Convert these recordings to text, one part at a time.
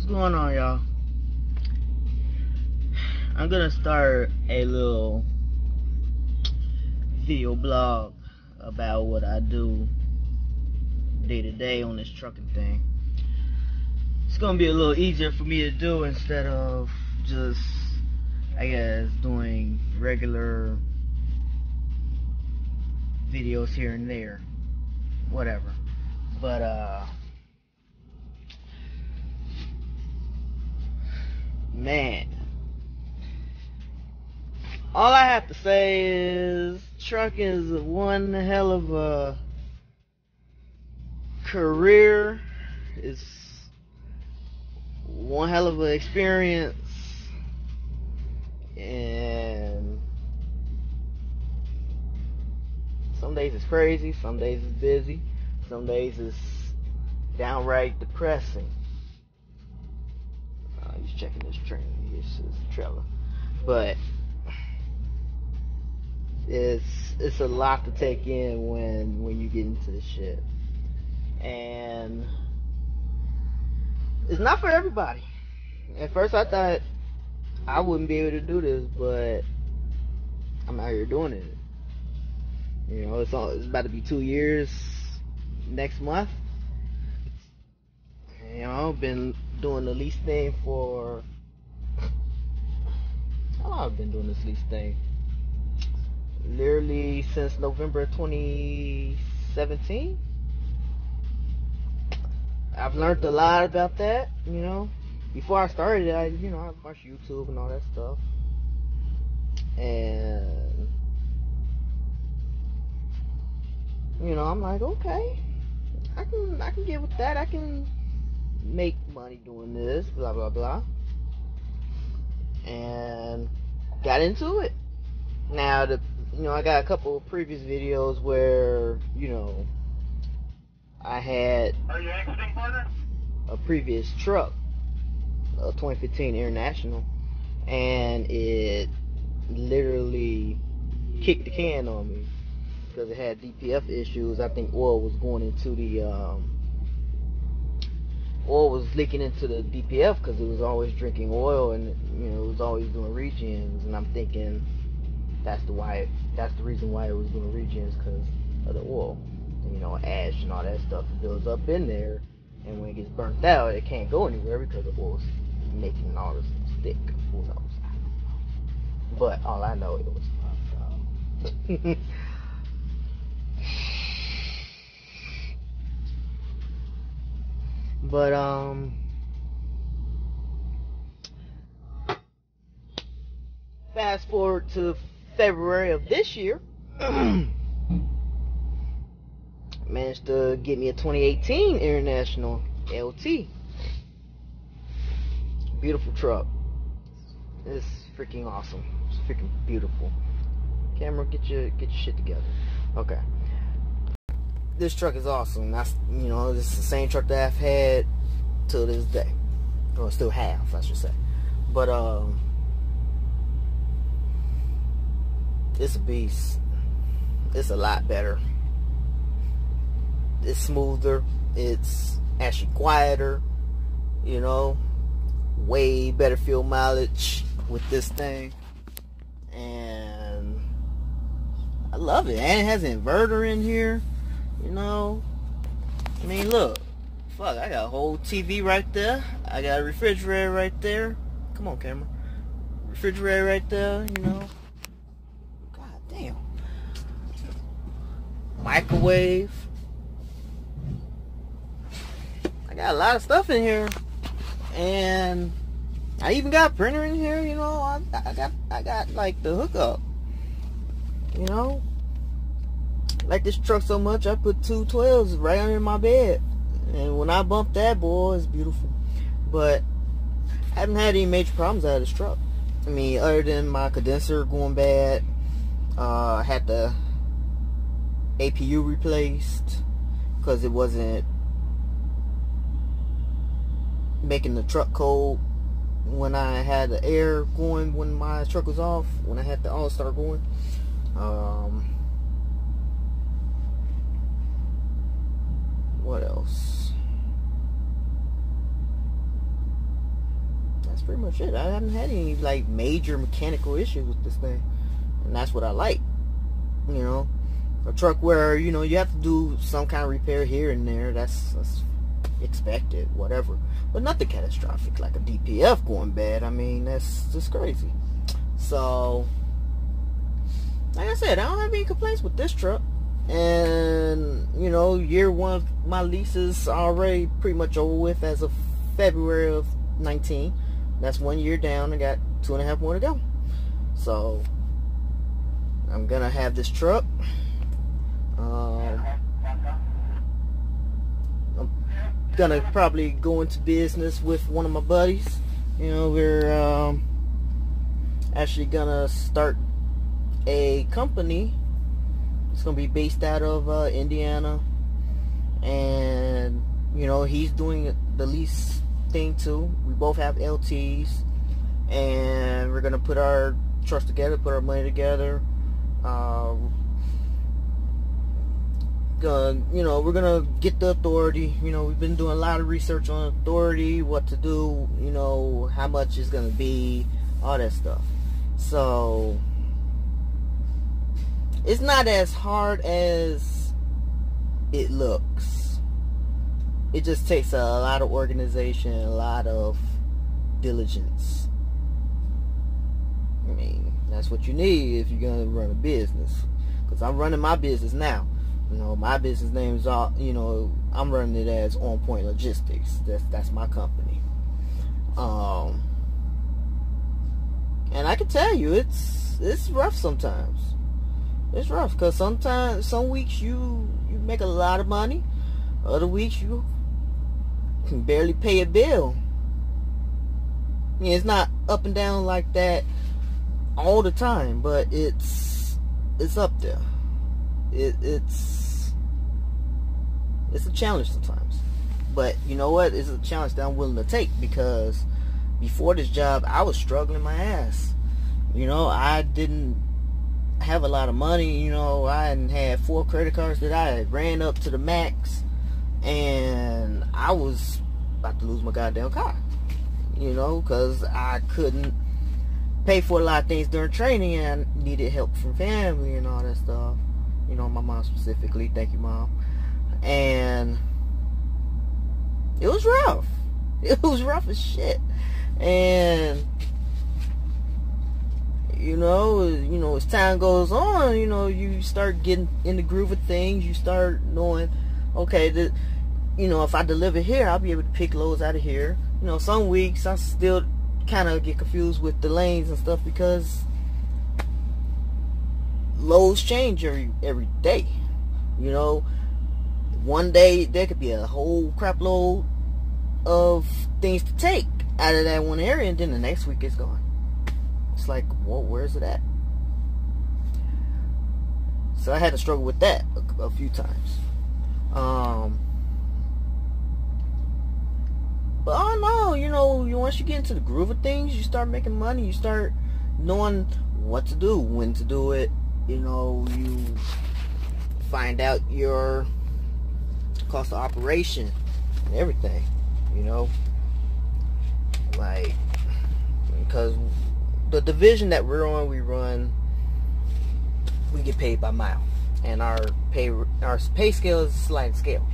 going on, y'all? I'm gonna start a little video blog about what I do day to day on this trucking thing. It's gonna be a little easier for me to do instead of just, I guess, doing regular videos here and there, whatever. But man, all I have to say is trucking is one hell of a career. It's one hell of an experience, and some days it's crazy, some days it's busy, some days it's downright depressing. He's checking this train. This is a trailer, but it's a lot to take in when you get into this shit, and it's not for everybody. At first I thought I wouldn't be able to do this, but I'm out here doing it. You know, it's about to be 2 years next month. You know, I've been doing the lease thing for, how long have I been doing this lease thing? Literally since November 2017. I've learned a lot about that, you know. Before I started, I watched YouTube and all that stuff. And you know, I'm like, okay, I can get with that. I can make money doing this, blah blah blah. And got into it. Now I got a couple of previous videos where, you know, I had a previous truck, a 2015 International, and it literally kicked the can on me because it had DPF issues. I think oil was going into the oil was leaking into the DPF because it was always drinking oil, and you know, it was always doing regens. And I'm thinking that's the reason why it was doing regens, because of the oil. You know, ash and all that stuff builds up in there, and when it gets burnt out, it can't go anywhere because the oil's making all this stick. Who knows? I don't know. But all I know, it was fucked up. But fast forward to February of this year. Managed to get me a 2018 International LT. Beautiful truck. It's freaking awesome. It's freaking beautiful. Camera, get your shit together. Okay. This truck is awesome. That's, you know, this is the same truck that I've had till this day, or still have, I should say. But it's a beast. It's a lot better. It's smoother. It's actually quieter. You know, way better fuel mileage with this thing, and I love it. And it has an inverter in here. You know, I mean, look, fuck, I got a whole TV right there. I got a refrigerator right there. Come on, camera. Refrigerator right there, you know. God damn. Microwave. I got a lot of stuff in here. And I even got a printer in here, you know. I got like the hookup. You know? Like this truck so much, I put 2 12s right under my bed, and when I bump that, boy, it's beautiful. But I haven't had any major problems out of this truck. I mean, other than my condenser going bad, I had the APU replaced because it wasn't making the truck cold when I had the air going when my truck was off, when I had the All-Star going. What else? pretty much it. I haven't had any like major mechanical issues with this thing, and that's what I like. You know, a truck where you know you have to do some kind of repair here and there. That's expected, whatever, but nothing catastrophic like a DPF going bad. I mean, that's just crazy. So, like I said, I don't have any complaints with this truck. And you know, year one of my lease is already pretty much over with as of February of 19. That's 1 year down. I got 2.5 more to go. So I'm gonna have this truck. I'm gonna probably go into business with one of my buddies. You know, we're actually gonna start a company. It's gonna be based out of Indiana, and you know, he's doing the lease thing too. We both have LTs, and we're gonna put our trucks together, put our money together. You know, we're gonna get the authority. You know, we've been doing a lot of research on authority, what to do. You know, how much it's gonna be, all that stuff. So it's not as hard as it looks. It just takes a lot of organization, a lot of diligence. I mean, that's what you need if you're going to run a business. Because I'm running my business now. You know, my business name is all, you know, I'm running it as On Point Logistics. That's my company. And I can tell you, it's rough sometimes. It's rough because sometimes, some weeks you make a lot of money. Other weeks you can barely pay a bill. I mean, it's not up and down like that all the time, but it's up there. It's a challenge sometimes. But you know what? It's a challenge that I'm willing to take, because before this job I was struggling my ass. You know, I didn't have a lot of money. You know, I hadn't had 4 credit cards that I had ran up to the max, and I was about to lose my goddamn car. You know, because I couldn't pay for a lot of things during training, and I needed help from family and all that stuff. You know, my mom specifically. Thank you, Mom. And it was rough. It was rough as shit. And you know, as time goes on, you know, you start getting in the groove of things. You start knowing, okay, you know, if I deliver here, I'll be able to pick loads out of here. You know, some weeks I still kind of get confused with the lanes and stuff, because loads change every day. You know, one day there could be a whole crap load of things to take out of that one area, and then the next week it's gone. It's like, well, where's it at? So I had to struggle with that a few times. But I don't know, you know, once you get into the groove of things, you start making money, you start knowing what to do, when to do it. You know, you find out your cost of operation and everything, you know. Like, because the division that we're on, we get paid by mile, and our pay scale is a sliding scale.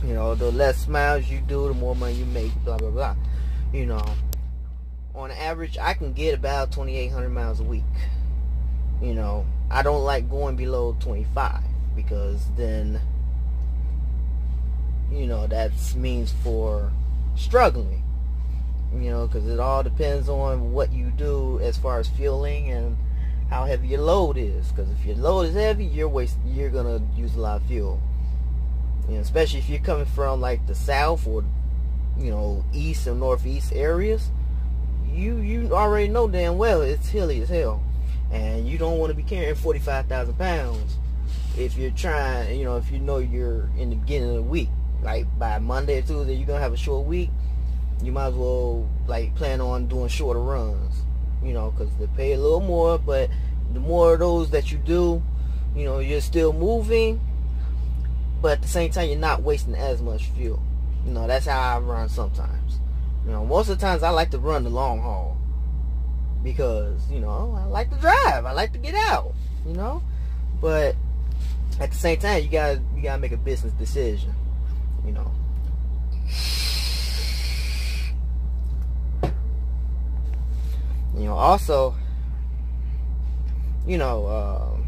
You know, the less miles you do, the more money you make, blah blah blah. You know, on average I can get about 2,800 miles a week. You know, I don't like going below 25, because then, you know, that means for struggling. You know, because it all depends on what you do as far as fueling and how heavy your load is. Because if your load is heavy, you're gonna use a lot of fuel. You know, especially if you're coming from like the south or, you know, east and northeast areas. You already know damn well it's hilly as hell, and you don't want to be carrying 45,000 pounds if you're trying. You know, if you know you're in the beginning of the week, like by Monday or Tuesday you're gonna have a short week. You might as well like plan on doing shorter runs, you know, because they pay a little more, but the more of those that you do, you know, you're still moving, but at the same time you're not wasting as much fuel. You know, that's how I run sometimes. You know, most of the times I like to run the long haul because, you know, I like to drive. I like to get out, you know. But at the same time, you gotta make a business decision, you know. You know, also, you know,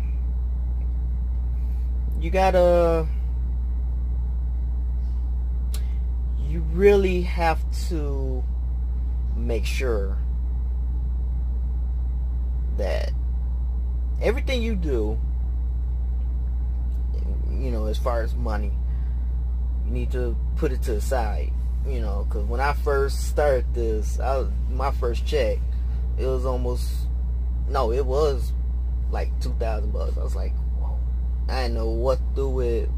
you really have to make sure that everything you do, you know, as far as money, you need to put it to the side, you know, because when I first started this, my first check, it was like $2,000. I was like, whoa, I didn't know what to do with.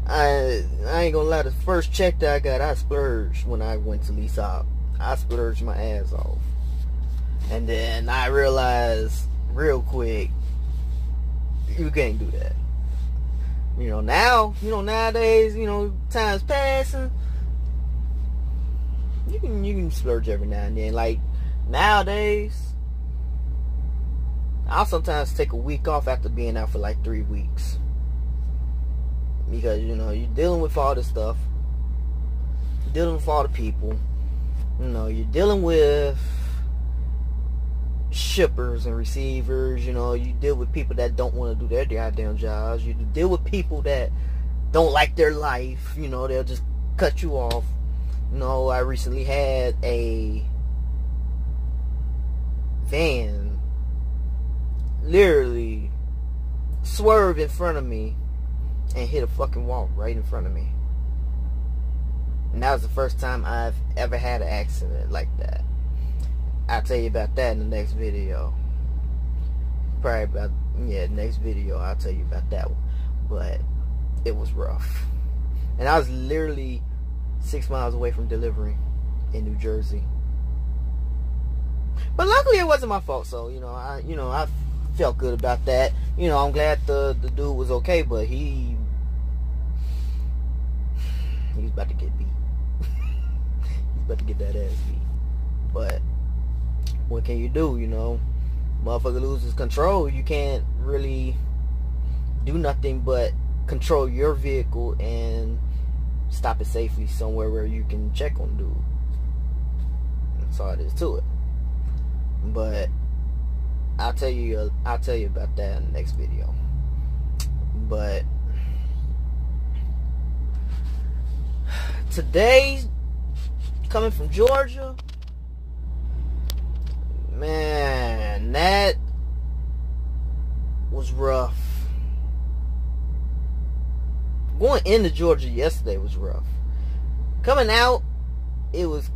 I ain't gonna lie, the first check that I got, I splurged when I went to lease out. I splurged my ass off. And then I realized real quick, you can't do that. You know, now, you know, nowadays, you know, time's passing. You can splurge every now and then. Like, nowadays, I'll sometimes take a week off after being out for like 3 weeks. Because, you know, you're dealing with all this stuff. You're dealing with all the people. You know, you're dealing with shippers and receivers. You know, you deal with people that don't want to do their goddamn jobs. You deal with people that don't like their life. You know, they'll just cut you off. You know, I recently had a van literally swerve in front of me and hit a fucking wall right in front of me. And that was the first time I've ever had an accident like that. I'll tell you about that in the next video. Probably about, yeah, next video I'll tell you about that one. But it was rough. And I was literally 6 miles away from delivery in New Jersey. But luckily it wasn't my fault, so, you know, I felt good about that. You know, I'm glad the dude was okay, but he's about to get beat. He's about to get that ass beat. But what can you do, you know? Motherfucker loses control. You can't really do nothing but control your vehicle and stop it safely somewhere where you can check on dude. That's all it is to it. But I'll tell you about that in the next video. But today, coming from Georgia, man, that was rough. Going into Georgia yesterday was rough. Coming out, it was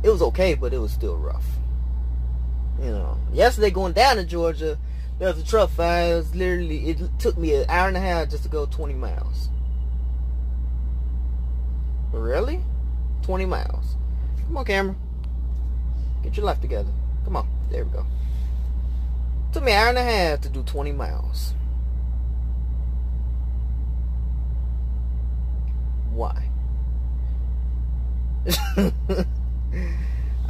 okay, but it was still rough. You know, yesterday going down to Georgia, there was a truck fire. It took me an hour and a half just to go 20 miles. Really? 20 miles. Come on, camera. Get your life together. Come on. There we go. Took me an hour and a half to do 20 miles. Why?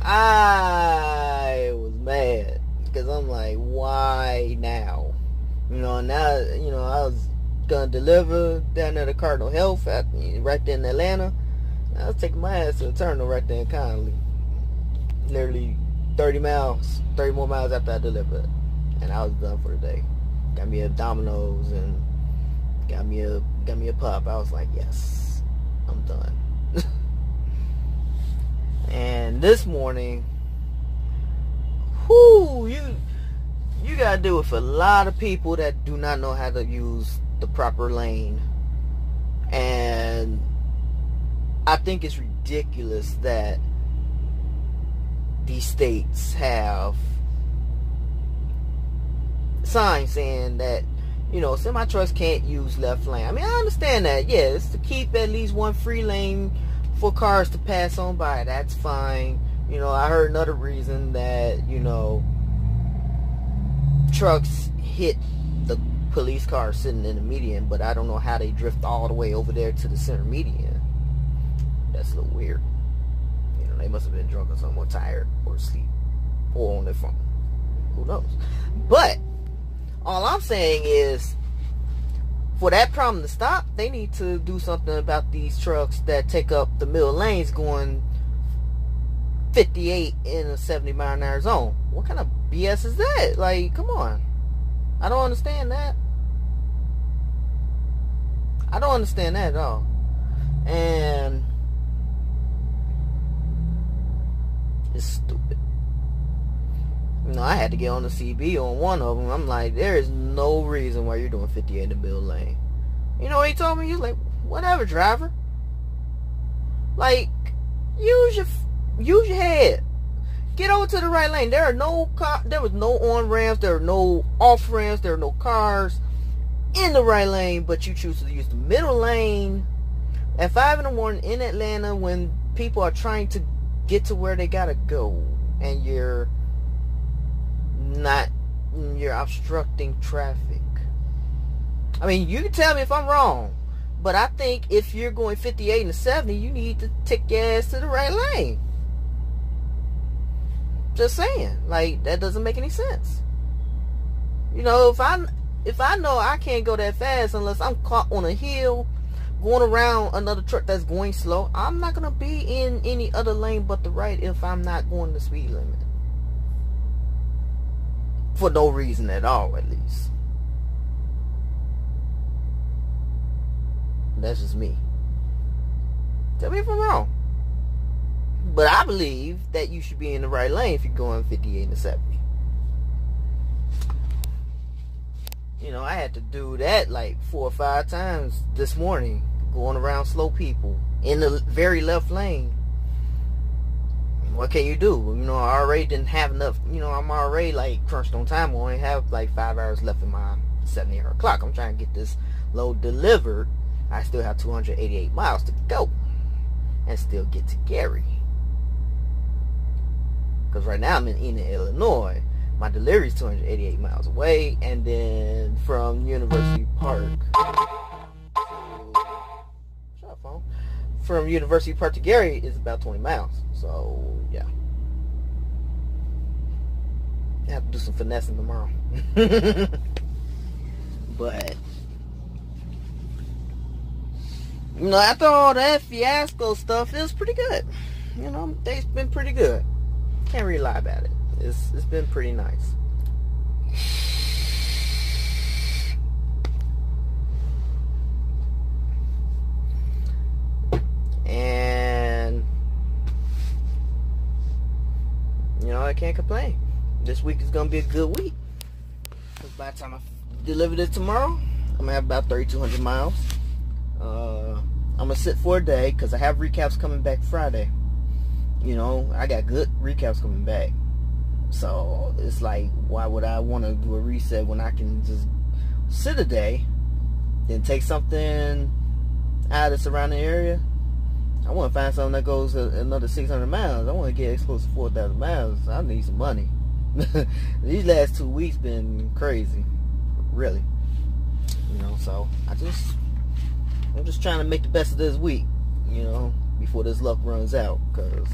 I was mad because I'm like, why now? You know, now, you know, I was gonna deliver down there to Cardinal Health right there in Atlanta. I was taking my ass to the terminal right there in Conley. Literally 30 more miles after I delivered, and I was done for the day. Got me a Domino's and got me a pup. I was like, yes, I'm done. And this morning, whoo, you gotta deal with a lot of people that do not know how to use the proper lane. And I think it's ridiculous that these states have signs saying that, you know, semi-trucks can't use left lane. I mean, I understand that. Yeah, it's to keep at least one free lane for cars to pass on by. That's fine. You know, I heard another reason that, you know, trucks hit the police car sitting in the median, but I don't know how they drift all the way over there to the center median. That's a little weird. You know, they must have been drunk or something, or tired, or asleep, or on their phone. Who knows? But all I'm saying is, for that problem to stop, they need to do something about these trucks that take up the middle lanes going 58 in a 70-mile-an-hour zone. What kind of BS is that? Like, come on. I don't understand that. I don't understand that at all. And it's stupid. You know, I had to get on the CB on one of them. I'm like, there is no reason why you're doing 58 in the middle lane. You know what he told me? He was like, whatever, driver. Like, use your head. Get over to the right lane. There was no on ramps. There are no off ramps. There are no cars in the right lane. But you choose to use the middle lane at 5 in the morning in Atlanta when people are trying to get to where they gotta go, and you're obstructing traffic. I mean, you can tell me if I'm wrong, but I think if you're going 58 and 70, you need to take your ass to the right lane. Just saying. Like, that doesn't make any sense. You know, if I know I can't go that fast unless I'm caught on a hill going around another truck that's going slow, I'm not gonna be in any other lane but the right if I'm not going the speed limit. For no reason at all, at least. That's just me. Tell me if I'm wrong. But I believe that you should be in the right lane if you're going 58 and 70. You know, I had to do that like 4 or 5 times this morning, going around slow people in the very left lane. What can you do? You know, I already didn't have enough. You know, I'm already like crunched on time. I only have like 5 hours left in my 70-hour clock. I'm trying to get this load delivered. I still have 288 miles to go and still get to Gary. Because right now I'm in Enid, Illinois. My delivery is 288 miles away, and then from University Park from University Park to Gary is about 20 miles. So yeah, I have to do some finessing tomorrow. But you know, after all that fiasco stuff, it was pretty good. You know, they've been pretty good. Can't really lie about it. It's been pretty nice. And you know, I can't complain. This week is gonna be a good week. Because by the time I deliver this tomorrow, I'm gonna have about 3,200 miles. I'm gonna sit for a day because I have recaps coming back Friday. You know, I got good recaps coming back. So it's like, why would I want to do a reset when I can just sit a day, then take something out of the surrounding area? I want to find something that goes another 600 miles. I want to get exposed to 4,000 miles. I need some money. These last 2 weeks been crazy, really. You know, so I'm just trying to make the best of this week, you know, before this luck runs out, because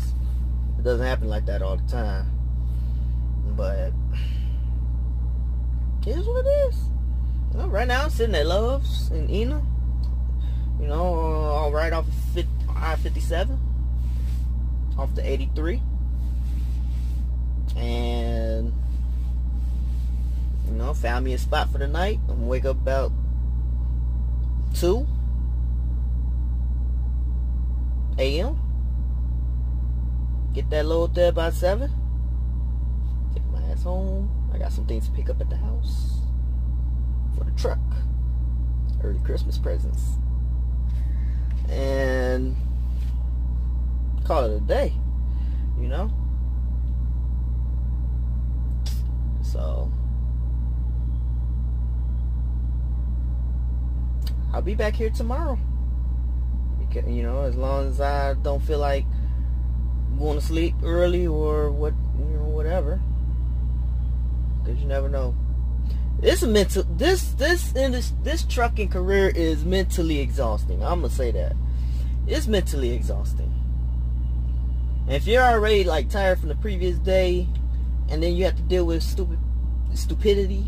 it doesn't happen like that all the time. But it is what it is. You know, right now I'm sitting at Love's in Enid. You know, all right off I-57, off the 83, and you know, found me a spot for the night. I'm gonna wake up about 2 a.m. Get that load there by 7. Take my ass home. I got some things to pick up at the house for the truck. Early Christmas presents. And call it a day, you know. So I'll be back here tomorrow. You know, as long as I don't feel like going to sleep early or what, you know, whatever. Because you never know. This trucking career is mentally exhausting. I'm gonna say that. It's mentally exhausting. And if you're already like tired from the previous day, and then you have to deal with stupidity,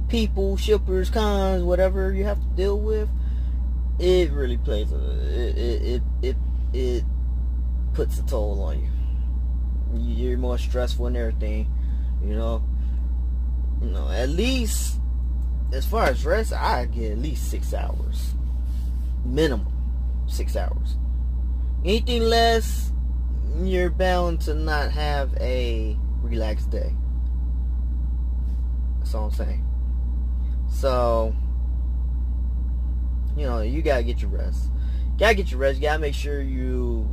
people, shippers, cons, whatever you have to deal with, it really plays it puts a toll on you. You're more stressful and everything, you know. At least as far as rest, I get at least 6 hours minimum. 6 hours. Anything less, you're bound to not have a relaxed day. That's all I'm saying. So, you gotta get your rest. You gotta make sure you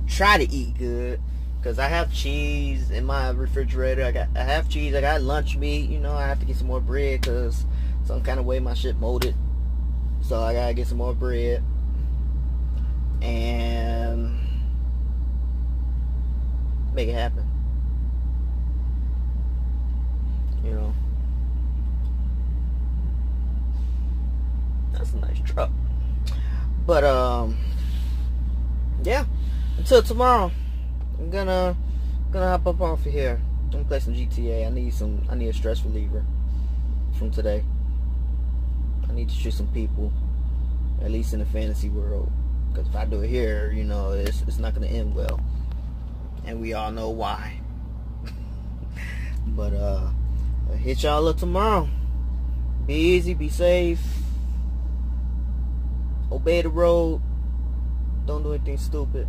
try to eat good. Because I have cheese in my refrigerator. I have cheese. I got lunch meat. I have to get some more bread because some kind of way my shit molded. So I gotta get some more bread. And make it happen. That's a nice truck. But yeah. Until tomorrow, I'm gonna hop up off of here. I'm gonna play some GTA. I need a stress reliever from today. I need to shoot some people, at least in the fantasy world. Because if I do it here, it's not gonna end well, and we all know why. But I'll hit y'all up tomorrow. Be easy, be safe, obey the road, don't do anything stupid.